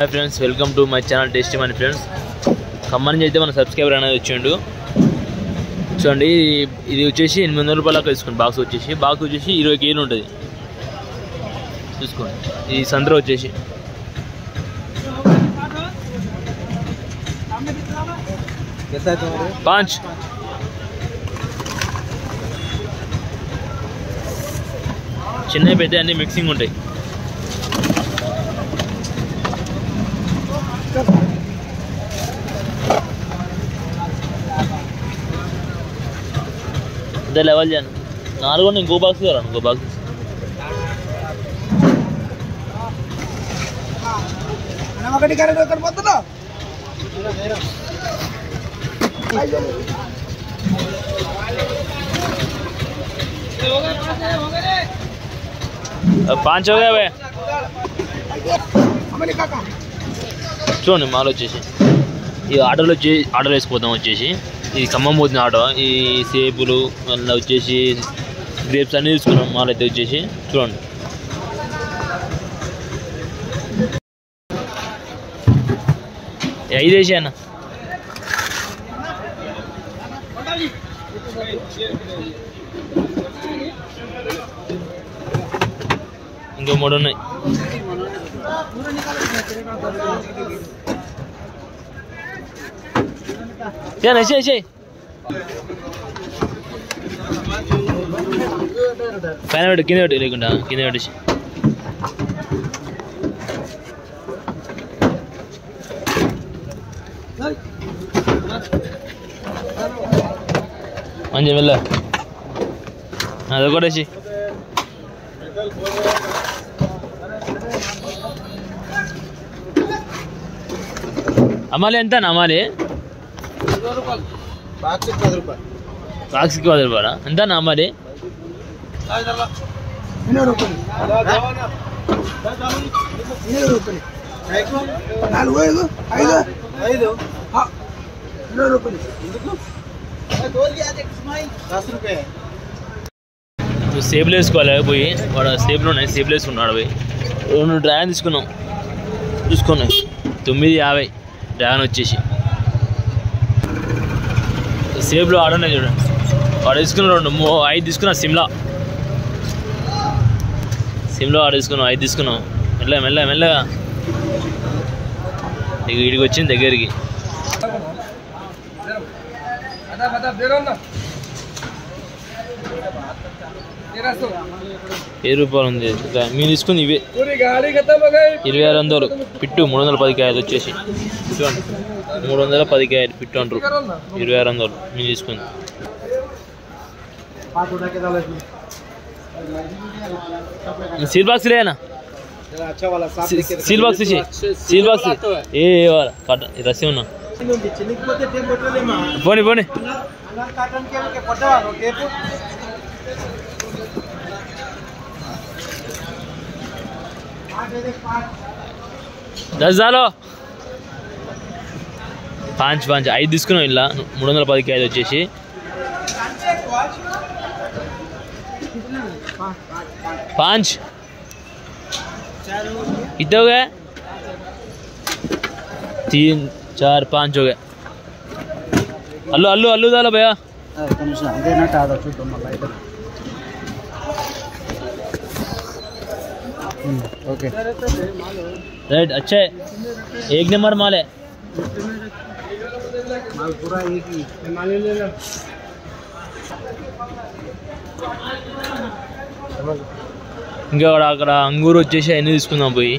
hi friends welcome to my channel tasty money friends khaman నుంచి అయితే మన సబ్స్క్రైబర్ అనేది వచ్చిండు చూడండి ఇది వచ్చేసి 800 రూపాయలకు తీసుకోండి బాక్స్ వచ్చేసి 20 కేజీలు ఉంటుంది చూసుకోండి ఈ సంద్ర వచ్చేసి कैसा है तुम्हारे 5 చిన్న పెద్ద అన్ని మిక్సింగ్ ఉంటాయి इधर लेवल जान नालगो नहीं गो बॉक्स करा गो बॉक्स नमकटी करे तो कर मत ना 5 हो गया बे చూడండి మాల్ వచ్చేసి ఈ ఆటోలో ఆర్డర్ వేసిపోతాం వచ్చేసి ఈ ఖమ్మం పోతున్న ఆటో ఈ సేపులు అలా వచ్చేసి గ్రేప్స్ అన్నీ తీసుకున్నాం మాల్ అయితే వచ్చేసి చూడండి ఐదు వేసి అన్న ఇంకో 3 ఉన్నాయి क्या नहीं चाहिए पैन बैठ किने बैठ लेकुंडा किने बैठ अंजे मेल्ला అది కొడేసి అమ్మాలి ఎంత అమ్మాలి बाक्स 10 रुपए बाक्स 10 रुपए ఎంత అమ్మాలి 8 रुपए 8 रुपए 4 5 5 हां 8 रुपए ఎందుకు తోల్ కి ఆదే స్మైల్ 10 रुपए సేబ్లు వేసుకోవాలి పోయి వాడు సేబ్లు ఉన్నాయి సేబ్లు వేసుకున్నాడు పోయి 2 డ్రాగన్ తీసుకున్నాం చూసుకున్నాయి 950 డ్రాగన్ వచ్చేసి సేబ్లో ఆడున్నాయి చూడండి వాడు తీసుకున్న 5 తీసుకున్నా సిమ్లో ఆడ తీసుకున్నాం 5 తీసుకున్నాం మెల్లగా ఇడికి వచ్చింది దగ్గరికి 7 రూపాయలు ఉంది మేము తీసుకుంది ఇవే 2600 పిట్టు 310 కాయలు వచ్చేసి చూడండి 310 కాయలు పిట్టు అంటారు 2600 మేము తీసుకుంది सील बॉक्स ले ना अच्छा वाला साफ दिखे सील बॉक्स सील बॉक्स ए वाला रस्सी उना చినిగిపోతే టేప్ కొట్టలేమా పోని కాటన్ కే కొట్టవాలో టేప్ 10 डालो 5 5 తీసుకున్నాం ఇలా 310 కాయలు వచ్చేసి 5 कितने हो गए 3 4 5 हो गए अल्लू डालो भैया ओके राइट अच्छा है 1 नंबर माल है माल पूरा एक ही माल ले लेना ఇంకా అక్కడ అంగూరు వచ్చేసి అన్నీ తీసుకుందాం పోయి